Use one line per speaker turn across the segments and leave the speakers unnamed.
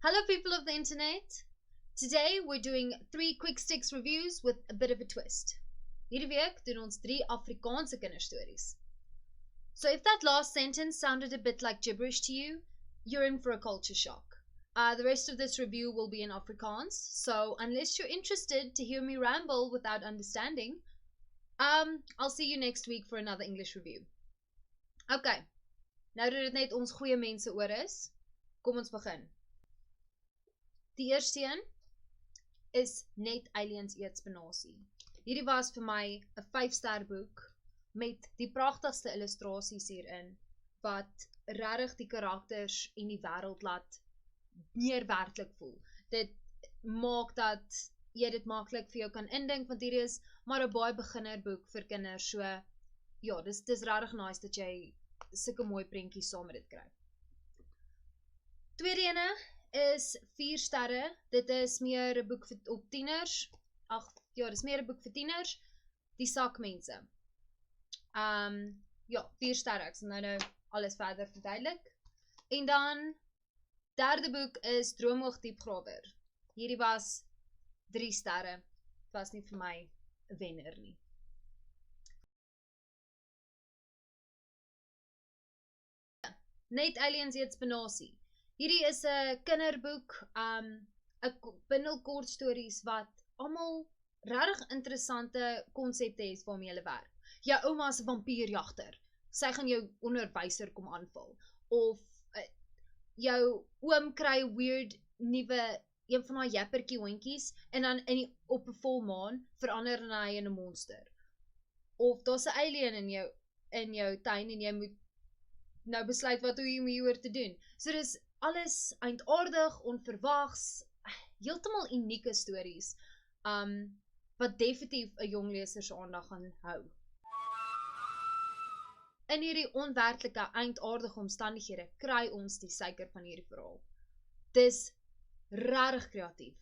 Hello people of the internet. Today we're doing 3 quick sticks reviews with a bit of a twist. Hierdie week doen ons 3 Afrikaanse kinderstories. So if that last sentence sounded a bit like gibberish to you, you're in for a culture shock. The rest of this review will be in Afrikaans, so unless you're interested to hear me ramble without understanding, I'll see you next week for another English review. Okay, nou dat dit net ons goeie mense oor is, kom ons begin. Die eerste een is net Aliens eet Spinasie. Hierdie was vir my 'n 5-ster boek met die pragtigste illustrasies hierin wat regtig die karakters en die wêreld laat meer werklik voel. Dit maak dat jy dit maklik vir jou kan indink want hierdie is maar 'n baie beginnerboek vir kinders. So ja, dis regtig nice dat jy sulke mooi prentjies saam met dit kry. Tweede ene is 4 sterre. Dit is meer 'n boek vir op tieners. Dis meer 'n boek vir tieners. Die Sakmense. Ja, 4 sterre. Ek sal nou alles verder verduidelik. En dan derde boek is Droomoog Diepgrawer. Hierdie was 3 sterre. Dit was nie vir my 'n wenner nie. Net Aliens eet Spinasie. Hierdie is 'n kinderboek, 'n bundel kortstories wat almal regtig interessante konsepte het waarmee hulle werk. Jou ouma is 'n vampierjagter. Sy gaan jou onderwyser kom aanval. Of jou oom kry weird nuwe een van daai jappertjie hondjies en dan op 'n volmaan verander hy in 'n monster. Of daar's 'n alien in jou tuin en jy moet nou besluit wat hoe jy hieroor te doen. So dis alles eindaardig, onverwags, heeltemal unieke stories, wat definitief 'n jong leser se aandag gaan hou. In hierdie onwerklike, eindaardige omstandighede kry ons die suiker van hierdie verhaal. Dis regtig kreatief.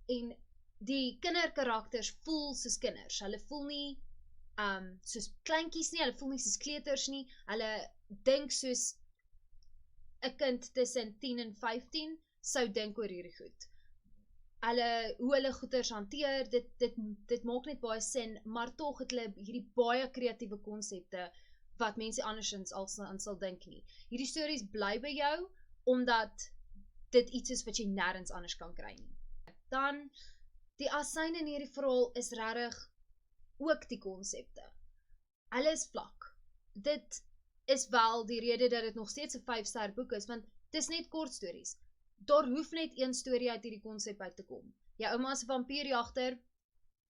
En die kinderkarakters voel soos kinders. Hulle voel nie soos kleintjies nie, hulle voel nie soos kleuters nie. Hulle dink soos 'n kind tussen 10 en 15 sou dink oor hierdie goed. Hoe hulle goeders hanteer, dit maak net baie sin, maar tog het hulle hierdie baie kreatiewe konsepte wat mense andersins aan sal dink nie. Hierdie stories bly by jou omdat dit iets is wat jy nêrens anders kan kry nie. Dan die asyn in hierdie verhaal is regtig ook die konsepte. Hulle is vlak. Dit is wel die rede dat dit nog steeds 'n 5-ster boek is, want dit is net kort stories. Daar hoef net een storie uit hierdie konsep uit te kom. Jou ouma is 'n vampierjagter.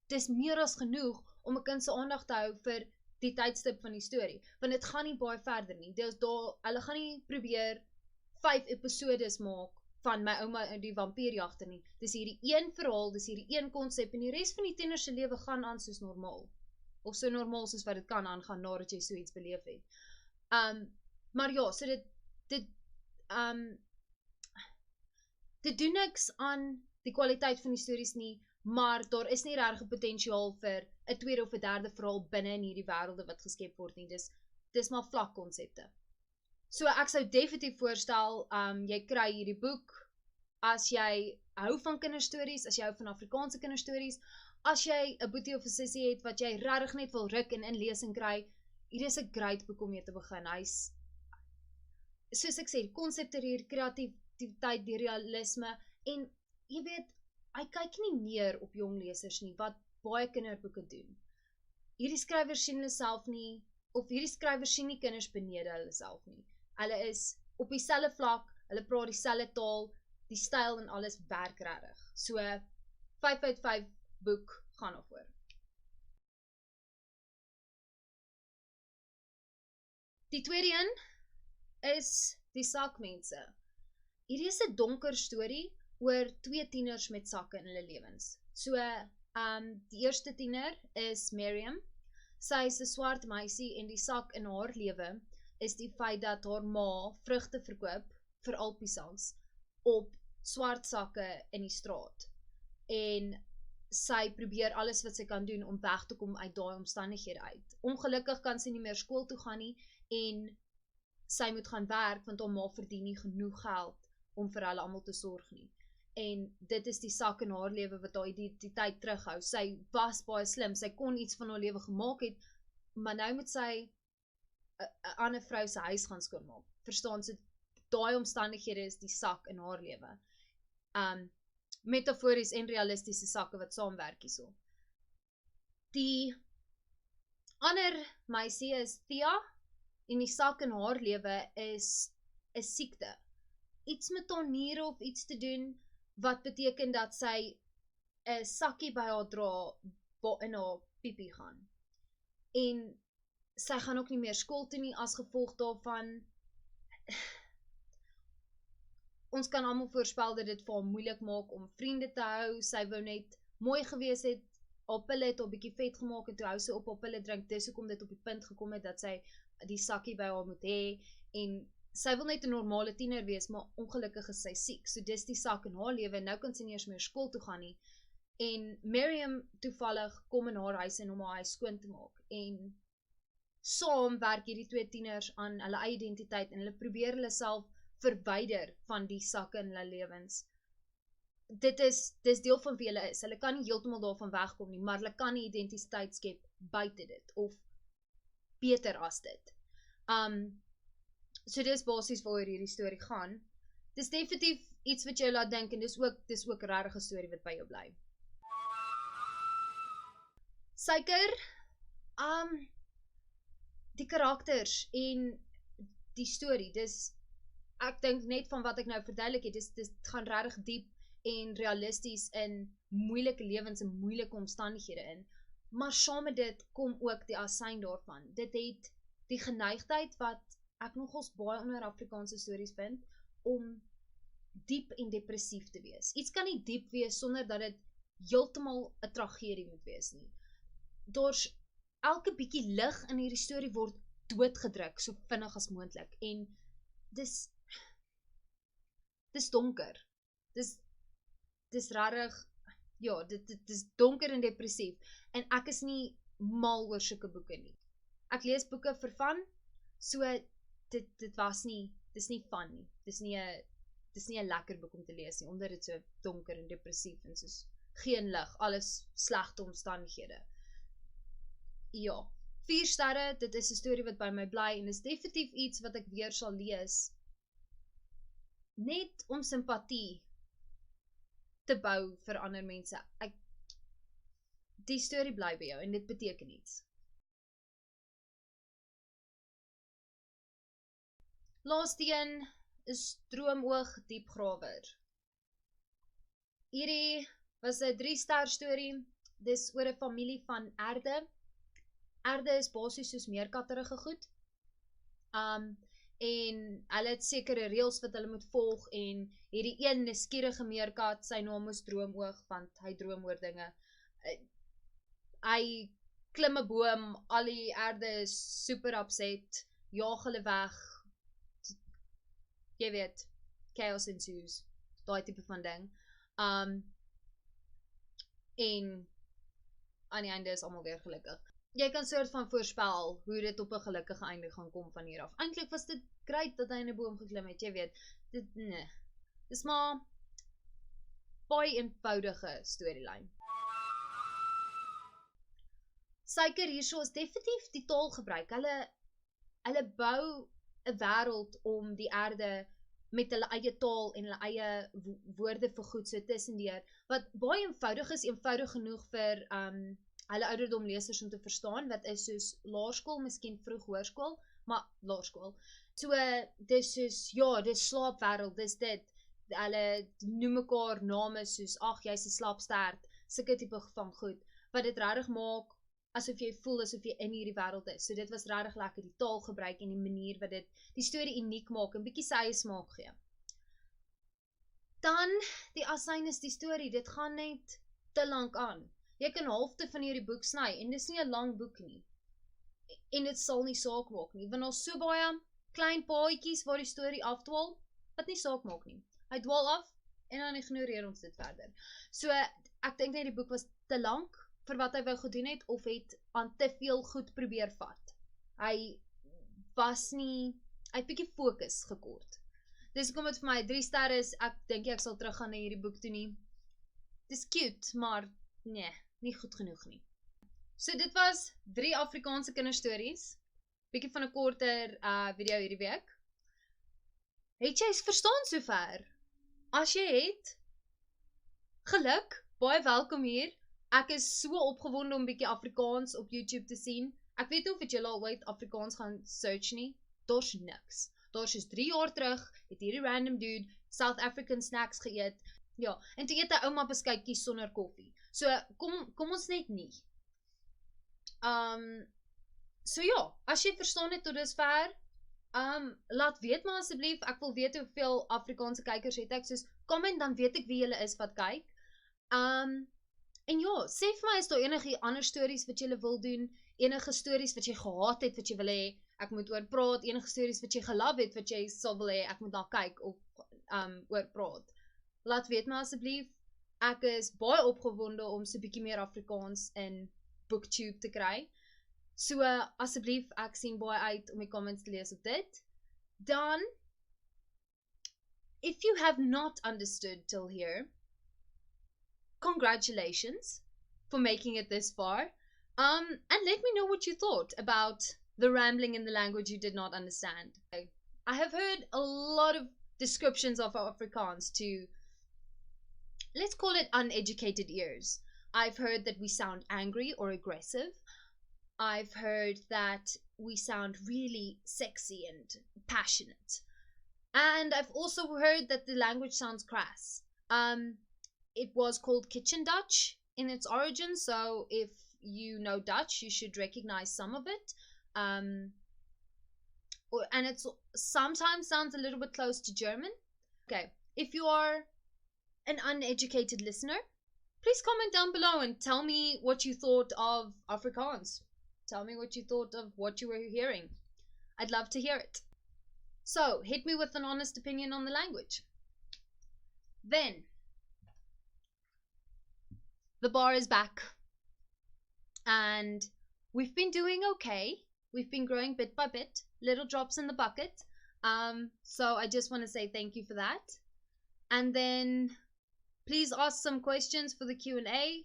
Dis meer as genoeg om 'n kind se aandag te hou vir die tydstip van die storie, want dit gaan nie baie verder nie. Hulle gaan nie probeer 5 episodes maak van my ouma en die vampierjagter nie. Dis hierdie een verhaal, dis hierdie een konsep en die res van die tiener se lewe gaan aan soos normaal. Of so normaal soos wat dit kan aangaan nadat jy so iets beleef het. Maar ja, so dit doen niks aan die kwaliteit van die stories nie, maar daar is nie regtig 'n potensiaal vir 'n tweede of 'n derde verhaal binne in hierdie wêrelde wat geskep word nie. Dis maar vlak konsepte. So ek sou definitief voorstel, jy kry hierdie boek as jy hou van kinderstories, as jy hou van Afrikaanse kinderstories, as jy 'n boetie of 'n sussie het wat jy regtig net wil ruk en inlesing kry. Hierdie is 'n great boek om mee te begin. Hy's, soos ek sê, die konsepte hier, kreatiwiteit, die realisme, en jy weet, hy kyk nie neer op jong lesers nie, wat baie kinderboeke doen. Hierdie skrywers sien hulle self nie, of hierdie skrywers sien nie kinders benede hulle self nie. Hulle is op dieselfde vlak, hulle praat dieselfde taal, die styl en alles werk regtig. So, 5 uit 5 boek gaan daarvoor. Die tweede een is die Sakmense. Hierdie is 'n donker storie oor 2 tieners met sakke in hulle lewens. So, die eerste tiener is Miriam. Sy is 'n swart meisie en die sak in haar lewe is die feit dat haar ma vrugte verkoop vir alpiesans op swart sakke in die straat. En sy probeer alles wat sy kan doen om weg te kom uit daai omstandighede uit. Ongelukkig kan sy nie meer skool toe gaan nie en sy moet gaan werk want haar ma verdien nie genoeg geld om vir hulle almal te sorg nie. En dit is die sak in haar lewe wat haar identiteit terughou. Sy was baie slim, sy kon iets van haar lewe gemaak het, maar nou moet sy 'n ander vrou se huis gaan skoonmaak. Verstaan, so daai omstandighede is die sak in haar lewe. Metafories en realistiese sakke wat saamwerk hierso. Die ander meisie is Thea, en die sak in haar lewe is 'n siekte. Iets met haar niere of iets te doen, wat beteken dat sy 'n sakkie by haar dra, waar in haar piepie gaan. En sy gaan ook nie meer skool toe nie as gevolg daarvan. Ons kan almal voorspel dat dit vir haar moeilik maak om vriende te hou. Sy wou net mooi gewees het, haar pille het haar bietjie vet gemaak en toe hou sy op haar pille drink, dis hoekom dit op die punt gekom het dat sy die sakkie by haar moet hê, en sy wil net 'n normale tiener wees, maar ongelukkig is sy siek, so dis die sak in haar lewe, en nou kan sy nie eers meer skool toe gaan nie, en Miriam toevallig kom in haar huis in om haar huis skoon te maak, en saam werk hierdie twee tieners aan hulle eie identiteit, en hulle probeer hulle self verwyder van die sakke in hulle lewens. Dis deel van wie hulle is, hulle kan nie heeltemal daarvan wegkom nie, maar hulle kan 'n identiteit skep buite dit, of beter as dit. So dis basies waaroor hierdie storie gaan. Dis definitief iets wat jou laat dink, en dis ook 'n regte storie wat by jou bly. Suiker, die karakters en die storie, ek dink net van wat ek nou verduidelik het, dis gaan regtig diep en realisties in moeilike lewens en moeilike omstandighede in, maar saam met dit kom ook die asyn daarvan. Dit het die geneigtheid wat ek nogals baie onder Afrikaanse stories vind, om diep en depressief te wees. Iets kan nie diep wees sonder dat dit heeltemal 'n tragedie moet wees nie. Daar's elke bietjie lig in hierdie storie word doodgedruk so vinnig as moontlik, en dis donker. Dis regtig, ja, dit is donker en depressief, en ek is nie mal oor sulke boeke nie. Ek lees boeke vir fun, so dis nie fun nie. Dis nie 'n lekker boek om te lees nie, omdat dit so donker en depressief en soos geen lig, alles slegte omstandighede. Ja, 4 sterre, dit is 'n storie wat by my bly, en is definitief iets wat ek weer sal lees, net om simpatie te bou vir ander mense. Die storie bly by jou, en dit beteken iets. Laaste een is Droomoog Diepgrawer. Hierdie was 'n 3-ster storie. Dis oor 'n familie van erde. Erde is basies soos meerkatterige goed. En hulle het sekere reëls wat hulle moet volg, en hierdie een nuuskierige meerkat, sy naam is Droomoog, want hy droom oor dinge. Hy klim 'n boom, al die erde is super upset, jaag hulle weg. Jy weet, chaos ensues, daai tipe van ding. En aan die einde is almal weer gelukkig. Jy kan soort van voorspel hoe dit op 'n gelukkige einde gaan kom van hier af. Eintlik was dit great dat hy in 'n boom geklim het, jy weet. Dis maar baie eenvoudige storielyn. Suiker hierso is definitief die taalgebruik. Hulle bou 'n wêreld om die erde met hulle eie taal en hulle eie woorde vir goed so tussendeur, wat baie eenvoudig is, eenvoudig genoeg vir hulle ouderdom lesers om te verstaan, wat is soos laerskool, miskien vroeg hoërskool, maar laerskool. So, dis soos, ja, dis slaapwêreld, dis dit. Hulle noem mekaar name soos, ag, jy's 'n slaapstert, sulke tipe van goed, wat dit regtig maak asof jy voel asof jy in hierdie wêreld is. So dit was regtig lekker, die taalgebruik en die manier wat dit die storie uniek maak en bietjie sy eie smaak gee. Dan die asyn is die storie, dit gaan net te lank aan. Jy kan halfte van hierdie boek sny en dis nie 'n lang boek nie. En dit sal nie saak maak nie, want daar's so baie klein paadjies waar die storie afdwaal wat nie saak maak nie. Hy dwaal af en dan ignoreer ons dit verder. So ek dink net die boek was te lank vir wat hy wou gedoen het, of het aan te veel goed probeer vat. Hy het bietjie fokus gekort. dis kom dit vir my 3 sterre is, ek dink ek sal teruggaan na hierdie boek toe nie. Dis cute, maar nee, nie goed genoeg nie. So dit was 3 Afrikaanse kinderstories, bietjie van 'n korter video hierdie week. Het jy verstaan sover? As jy het, geluk, baie welkom hier. Ek is so opgewonde om bietjie Afrikaans op YouTube te sien. Ek weet nie of het julle al ooit Afrikaans gaan search nie. Daar's niks. Daar's soos 3 jaar terug, het hierdie random dude South African snacks geëet. Ja, en toe eet hy ouma beskuitjies sonder koffie. So, kom ons net nie. So ja, as jy verstaan het tot dusver, laat weet maar asseblief, ek wil weet hoeveel Afrikaanse kykers het ek, soos comment, dan weet ek wie julle is wat kyk. En ja, sê vir my, is daar enige ander stories wat julle wil doen, enige stories wat jy gehaat het, wat jy wil hê, ek moet oor praat, enige stories wat jy gelove het, wat jy sal wil hê, ek moet daar kyk, of oor praat. Laat weet my asseblief, ek is baie opgewonde om so bietjie meer Afrikaans in BookTube te kry. So, asseblief, ek sien baie uit om die comments te lees op dit. Dan, if you have not understood till here, congratulations for making it this far. And let me know what you thought about the rambling in the language you did not understand. Okay. I have heard a lot of descriptions of Afrikaans to, let's call it uneducated ears. I've heard that we sound angry or aggressive. I've heard that we sound really sexy and passionate. And I've also heard that the language sounds crass. It was called Kitchen Dutch in its origin, so if you know Dutch, you should recognize some of it. And it sometimes sounds a little bit close to German. Okay, if you are an uneducated listener, please comment down below and tell me what you thought of Afrikaans. Tell me what you thought of what you were hearing. I'd love to hear it. So, hit me with an honest opinion on the language. Then, the bar is back. And we've been doing okay. We've been growing bit by bit, little drops in the bucket. So I just want to say thank you for that. And then please ask some questions for the Q&A.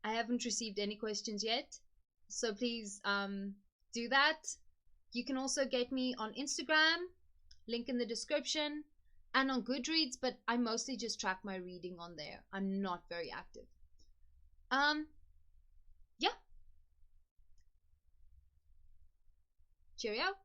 I haven't received any questions yet, so please do that. You can also get me on Instagram, link in the description, and on Goodreads, but I mostly just track my reading on there. I'm not very active. Yeah. Cheerio.